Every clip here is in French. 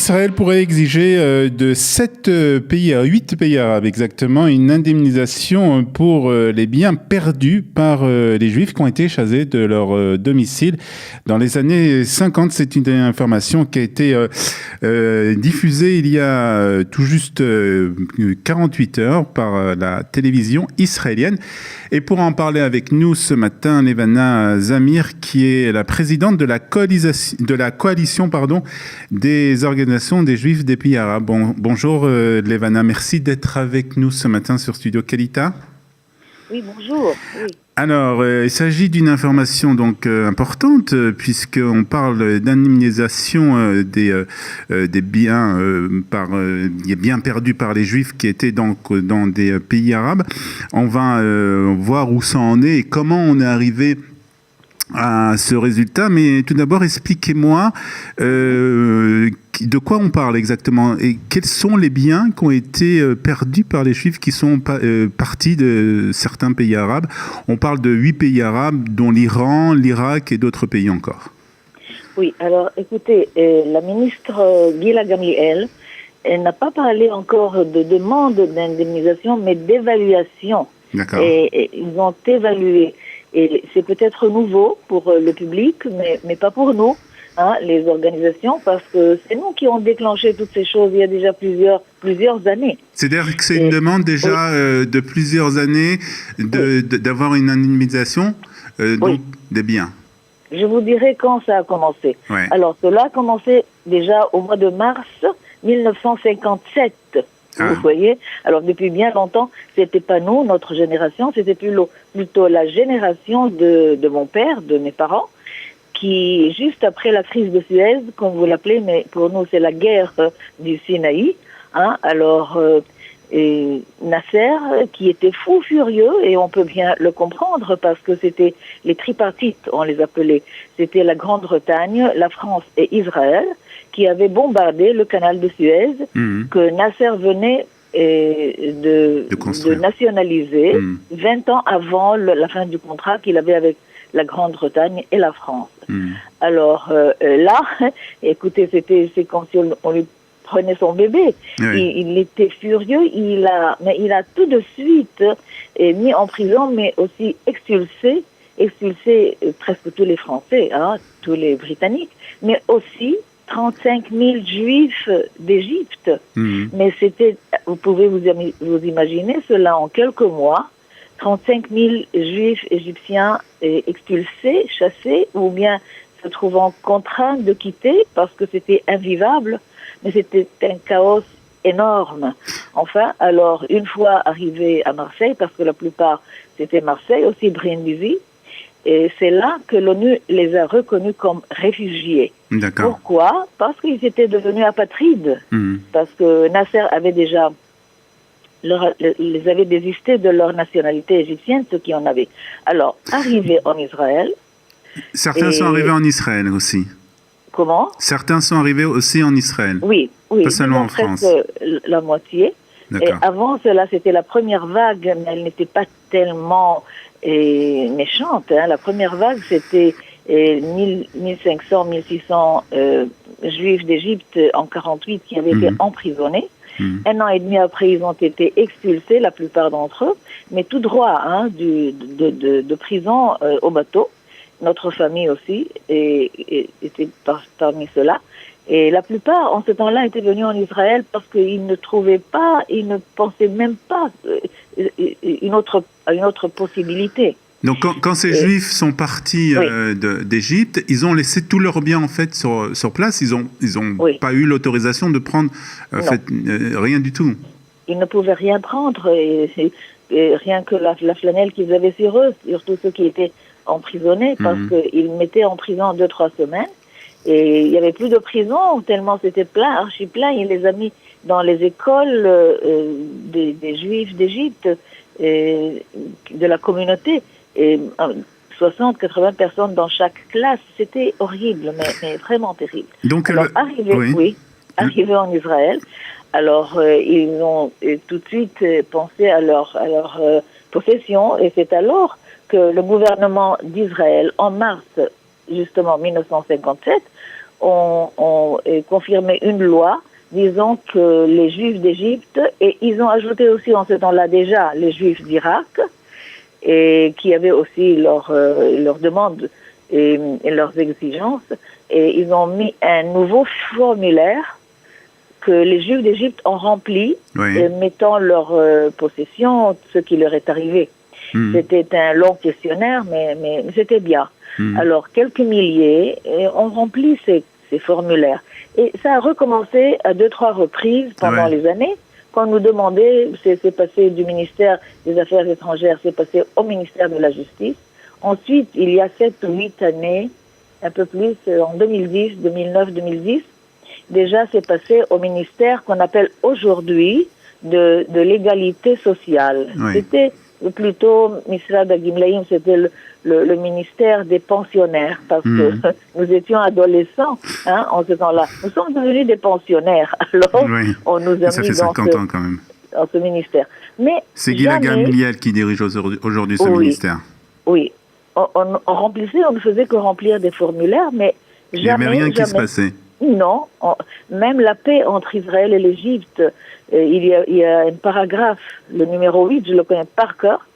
Israël pourrait exiger de 7 pays à 8 pays arabes exactement une indemnisation pour les biens perdus par les Juifs qui ont été chassés de leur domicile dans les années 50. C'est une information qui a été diffusée il y a tout juste 48 heures par la télévision israélienne. Et pour en parler avec nous ce matin, Levana Zamir, qui est la présidente de la coalition des organisations des Juifs des pays arabes. Bonjour Levana, merci d'être avec nous ce matin sur Studio Kelita. Oui, bonjour. Oui. Alors, il s'agit d'une information donc importante puisqu'on parle d'indemnisation des biens des biens perdus par les Juifs qui étaient donc dans des pays arabes. On va voir où ça en est et comment on est arrivé à ce résultat, mais tout d'abord, expliquez-moi de quoi on parle exactement et quels sont les biens qui ont été perdus par les Juifs qui sont partis de certains pays arabes. On parle de 8 pays arabes, dont l'Iran, l'Irak et d'autres pays encore. Oui, alors écoutez, la ministre Ghila Gamliel, elle n'a pas parlé encore de demande d'indemnisation, mais d'évaluation. D'accord. Et ils ont évalué. Et c'est peut-être nouveau pour le public, mais pas pour nous, hein, les organisations, parce que c'est nous qui avons déclenché toutes ces choses il y a déjà plusieurs années. C'est-à-dire que c'est une demande déjà de plusieurs années d'avoir une indemnisation donc des biens. Je vous dirai quand ça a commencé. Ouais. Alors, cela a commencé déjà au mois de mars 1957. Vous voyez, alors depuis bien longtemps, c'était pas nous, notre génération, c'était plutôt la génération de mon père, de mes parents, qui juste après la crise de Suez, comme vous l'appelez, mais pour nous c'est la guerre du Sinaï, hein, alors Nasser, qui était fou furieux, et on peut bien le comprendre parce que c'était les tripartites, on les appelait, c'était la Grande-Bretagne, la France et Israël, qui avaient bombardé le canal de Suez, que Nasser venait de nationaliser 20 ans avant la fin du contrat qu'il avait avec la Grande-Bretagne et la France. Alors là, écoutez, c'est comme si on lui prenait son bébé. Oui. Il était furieux, mais il a tout de suite mis en prison, mais aussi expulsé presque tous les Français, hein, tous les Britanniques, mais aussi 35 000 Juifs d'Égypte. Mais vous pouvez vous imaginer cela en quelques mois, 35 000 Juifs égyptiens expulsés, chassés, ou bien se trouvant contraints de quitter parce que c'était invivable, mais c'était un chaos énorme. Enfin, alors, une fois arrivés à Marseille, parce que la plupart c'était Marseille, aussi Brindisi, et c'est là que l'ONU les a reconnus comme réfugiés. D'accord. Pourquoi ? Parce qu'ils étaient devenus apatrides. Parce que Nasser avait déjà les avait désistés de leur nationalité égyptienne, ceux qui en avaient. Alors, arrivés en Israël... Certains sont arrivés en Israël aussi. Comment ? Certains sont arrivés aussi en Israël. Oui. Pas seulement en France. La moitié. Et avant cela, c'était la première vague, mais elle n'était pas tellement méchante. Hein. La première vague, c'était 1500, 1600 Juifs d'Égypte en 48 qui avaient été emprisonnés. Un an et demi après, ils ont été expulsés, la plupart d'entre eux, mais tout droit hein, de prison au bateau. Notre famille aussi était parmi ceux-là. Et la plupart, en ce temps-là, étaient venus en Israël parce qu'ils ne trouvaient pas, ils ne pensaient même pas à une autre possibilité. Donc quand ces Juifs sont partis d'Égypte, ils ont laissé tous leurs biens en fait sur place. Ils ont pas eu l'autorisation de prendre rien du tout. Ils ne pouvaient rien prendre, et rien que la flanelle qu'ils avaient sur eux, surtout ceux qui étaient emprisonnés, parce qu'ils mettaient en prison 2-3 semaines. Et il n'y avait plus de prison, tellement c'était plein, archi plein. Il les a mis dans les écoles des Juifs d'Égypte, de la communauté. Et 60-80 personnes dans chaque classe, c'était horrible, mais vraiment terrible. Donc, alors, arrivés en Israël, alors ils ont tout de suite pensé à leur possession, et c'est alors que le gouvernement d'Israël, en mars justement 1957, ont confirmé une loi disant que les Juifs d'Égypte, et ils ont ajouté aussi en ce temps-là déjà les Juifs d'Irak, et qui avaient aussi leurs demandes et leurs exigences, et ils ont mis un nouveau formulaire que les Juifs d'Égypte ont rempli, mettant leur possession, ce qui leur est arrivé. C'était un long questionnaire, mais c'était bien. Alors, quelques milliers ont rempli ces formulaires. Et ça a recommencé à 2-3 reprises pendant les années. Quand on nous demandait, c'est passé du ministère des Affaires étrangères, c'est passé au ministère de la Justice. Ensuite, il y a 7 ou 8 années, un peu plus, en 2010, 2009, 2010, déjà c'est passé au ministère qu'on appelle aujourd'hui de l'égalité sociale. C'était plutôt, Misra Dagimlaïm, c'était le ministère des pensionnaires, parce que nous étions adolescents en ce temps-là. Nous sommes devenus des pensionnaires, alors on nous a ça mis fait 50 ans quand même. Dans ce ministère. Mais c'est Ghila Gamliel qui dirige aujourd'hui ce ministère. Oui. On remplissait, on ne faisait que remplir des formulaires, mais jamais... Il n'y avait rien qui se passait. Non. Même la paix entre Israël et l'Égypte, il y a un paragraphe, le numéro 8, je le connais par cœur,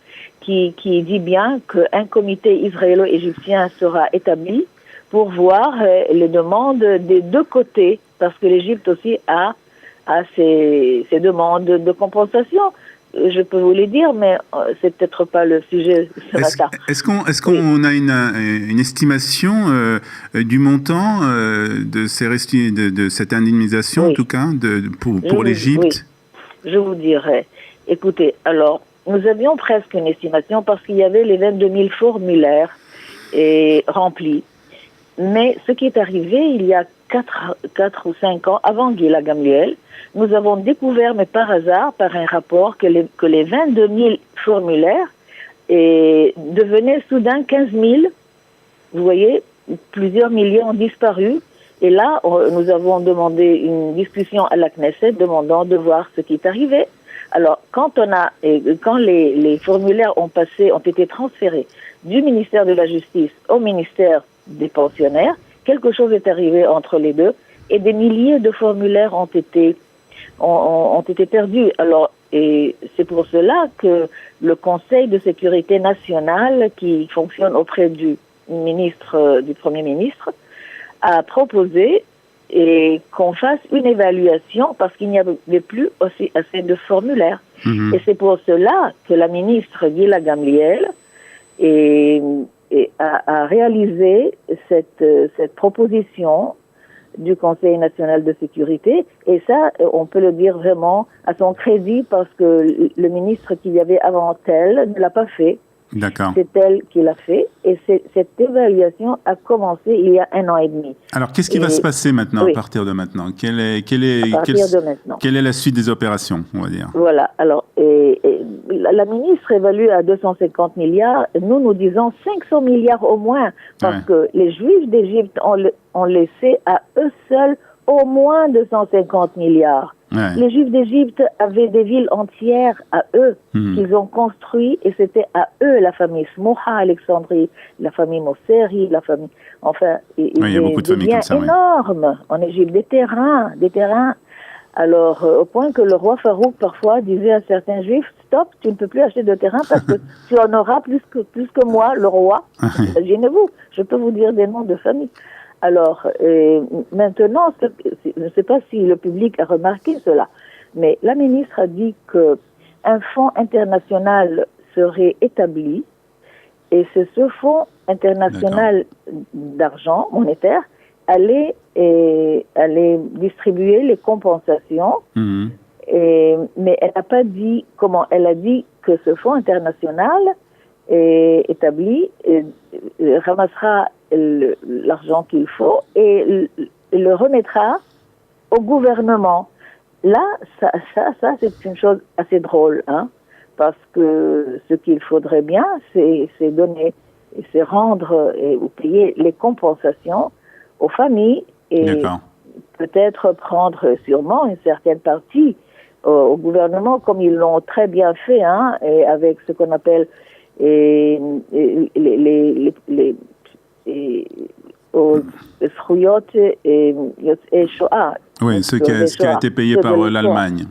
qui dit bien qu'un comité israélo-égyptien sera établi pour voir les demandes des deux côtés, parce que l'Égypte aussi a ses demandes de compensation. Je peux vous les dire, mais c'est peut-être pas le sujet ce matin. Est-ce qu'on a une estimation du montant de cette indemnisation, en tout cas, pour l'Égypte? Je vous dirais. Écoutez, alors, nous avions presque une estimation parce qu'il y avait les 22 000 formulaires remplis. Mais ce qui est arrivé il y a 4 ou 5 ans, avant Ghila Gamliel, nous avons découvert, mais par hasard, par un rapport, que les 22 000 formulaires devenaient soudain 15 000. Vous voyez, plusieurs milliers ont disparu. Et là, nous avons demandé une discussion à la Knesset demandant de voir ce qui est arrivé. Alors, quand les formulaires ont été transférés du ministère de la Justice au ministère des pensionnaires, quelque chose est arrivé entre les deux et des milliers de formulaires ont été perdus. Alors, et c'est pour cela que le Conseil de sécurité nationale, qui fonctionne auprès du Premier ministre, a proposé qu'on fasse une évaluation parce qu'il n'y avait plus aussi assez de formulaires. Et c'est pour cela que la ministre Ghila Gamliel a réalisé cette proposition du Conseil national de sécurité, et ça, on peut le dire vraiment à son crédit parce que le ministre qu'il y avait avant elle ne l'a pas fait. D'accord. C'est elle qui l'a fait, et cette évaluation a commencé il y a 1 an et demi. Alors, qu'est-ce qui va se passer maintenant, à partir de maintenant? Quelle est la suite des opérations, on va dire? Voilà. Alors, la ministre évalue à 250 milliards. Nous disons 500 milliards au moins, parce que les Juifs d'Égypte ont laissé à eux seuls au moins 250 milliards. Les Juifs d'Égypte avaient des villes entières à eux qu'ils ont construites, et c'était à eux, la famille Smoha, Alexandrie, la famille Mosseri, la famille... Enfin, il y a beaucoup de familles comme ça, énormes en Égypte, des terrains. Alors, au point que le roi Farouk, parfois, disait à certains Juifs, stop, tu ne peux plus acheter de terrain parce que tu en auras plus que moi, le roi. Imaginez-vous, je peux vous dire des noms de famille. Alors, maintenant, je ne sais pas si le public a remarqué cela, mais la ministre a dit qu'un fonds international serait établi, et c'est ce fonds international d'argent monétaire allait distribuer les compensations, mais elle n'a pas dit comment. Elle a dit que ce fonds international établi ramassera l'argent qu'il faut et le remettra au gouvernement. Là, ça c'est une chose assez drôle, parce que ce qu'il faudrait bien, c'est rendre ou payer les compensations aux familles et peut-être prendre sûrement une certaine partie au gouvernement, comme ils l'ont très bien fait, et avec ce qu'on appelle les Yot et Shoah. Oui, ce qui a été payé par l'Allemagne.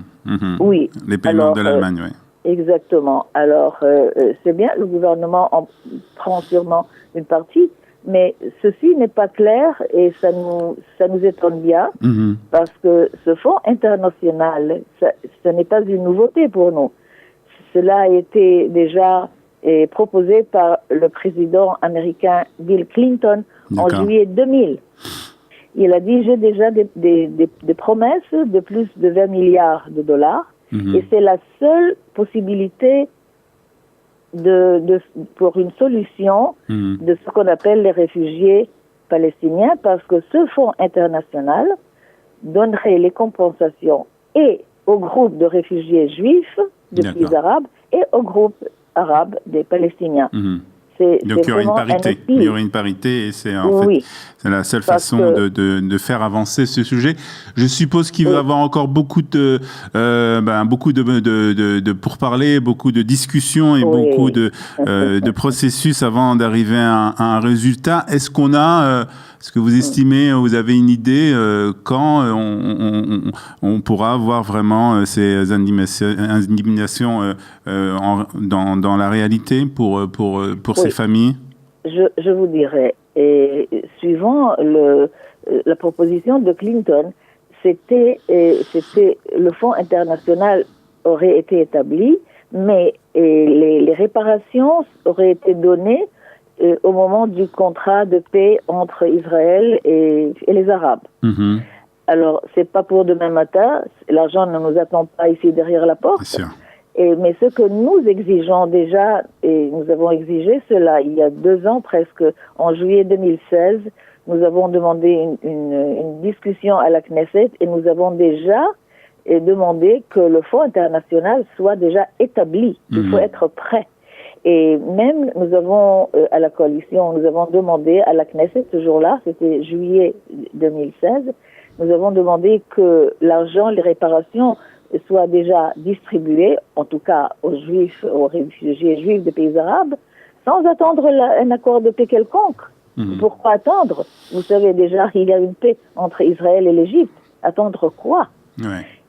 Oui. Les paiements de l'Allemagne, oui. Exactement. Alors, c'est bien, le gouvernement en prend sûrement une partie, mais ceci n'est pas clair et ça nous étonne bien parce que ce fonds international, ce n'est pas une nouveauté pour nous. Cela a été déjà proposé par le président américain Bill Clinton en juillet 2000. Il a dit, j'ai déjà des promesses de plus de 20 milliards de dollars et c'est la seule possibilité pour une solution de ce qu'on appelle les réfugiés palestiniens, parce que ce fonds international donnerait les compensations et au groupe de réfugiés juifs de pays arabes et au groupe arabe des Palestiniens. Donc il y aurait une parité et c'est c'est la seule façon de faire avancer ce sujet. Je suppose qu'il va y avoir encore beaucoup de pourparlers, beaucoup de discussions et beaucoup de processus avant d'arriver à un résultat. Est-ce que vous estimez, vous avez une idée quand on pourra avoir vraiment ces indignations dans la réalité pour ces familles? Je vous dirais, et suivant la proposition de Clinton, c'était le fonds international aurait été établi, mais les réparations auraient été données au moment du contrat de paix entre Israël et les Arabes. Alors, c'est pas pour demain matin, l'argent ne nous attend pas ici derrière la porte. Bien sûr. Mais ce que nous exigeons déjà, et nous avons exigé cela il y a 2 ans presque, en juillet 2016, nous avons demandé une discussion à la Knesset et nous avons déjà demandé que le fonds international soit déjà établi. Il faut être prêt. Et même, nous avons, à la coalition, nous avons demandé à la Knesset ce jour-là, c'était juillet 2016, nous avons demandé que l'argent, les réparations soient déjà distribuées, en tout cas aux juifs, aux réfugiés juifs des pays arabes, sans attendre un accord de paix quelconque. Pourquoi attendre? Vous savez déjà, il y a une paix entre Israël et l'Égypte. Attendre quoi?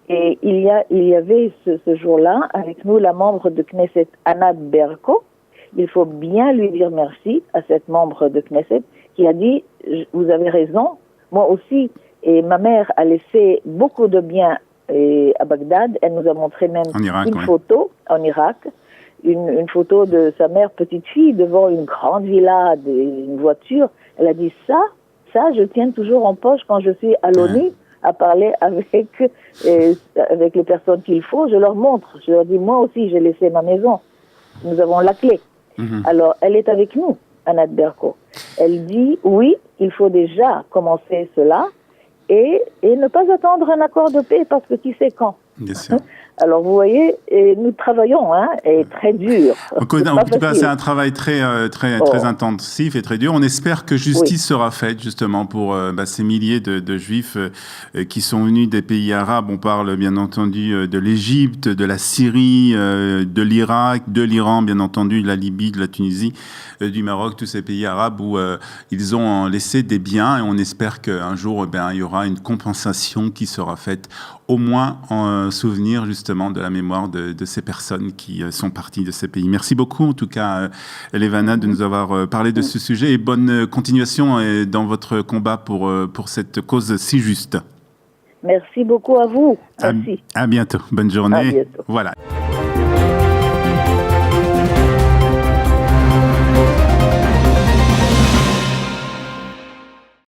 Et il y avait ce jour-là, avec nous, la membre de Knesset, Anat Berko. Il faut bien lui dire merci à cette membre de Knesset qui a dit, vous avez raison, moi aussi, et ma mère a laissé beaucoup de biens à Bagdad. Elle nous a montré même photo en Irak, une photo de sa mère petite fille devant une grande villa, une voiture. Elle a dit ça, je tiens toujours en poche quand je suis à l'ONU à parler avec les personnes qu'il faut. Je leur montre, je leur dis, moi aussi j'ai laissé ma maison. Nous avons la clé. Alors, elle est avec nous, Anat Berko. Elle dit, oui, il faut déjà commencer cela et ne pas attendre un accord de paix parce que qui sait quand. Bien sûr. Alors, vous voyez, nous travaillons, et très dur. En tout cas, c'est un travail très intensif et très dur. On espère que justice sera faite, justement, pour ces milliers de Juifs qui sont venus des pays arabes. On parle, bien entendu, de l'Égypte, de la Syrie, de l'Irak, de l'Iran, bien entendu, de la Libye, de la Tunisie, du Maroc, tous ces pays arabes où ils ont laissé des biens. Et on espère qu'un jour, il y aura une compensation qui sera faite, au moins en souvenir, justement, de la mémoire de ces personnes qui sont parties de ces pays. Merci beaucoup, en tout cas, Elevana, de nous avoir parlé de ce sujet et bonne continuation dans votre combat pour cette cause si juste. Merci beaucoup à vous. Merci. À bientôt. Bonne journée. À bientôt. Voilà.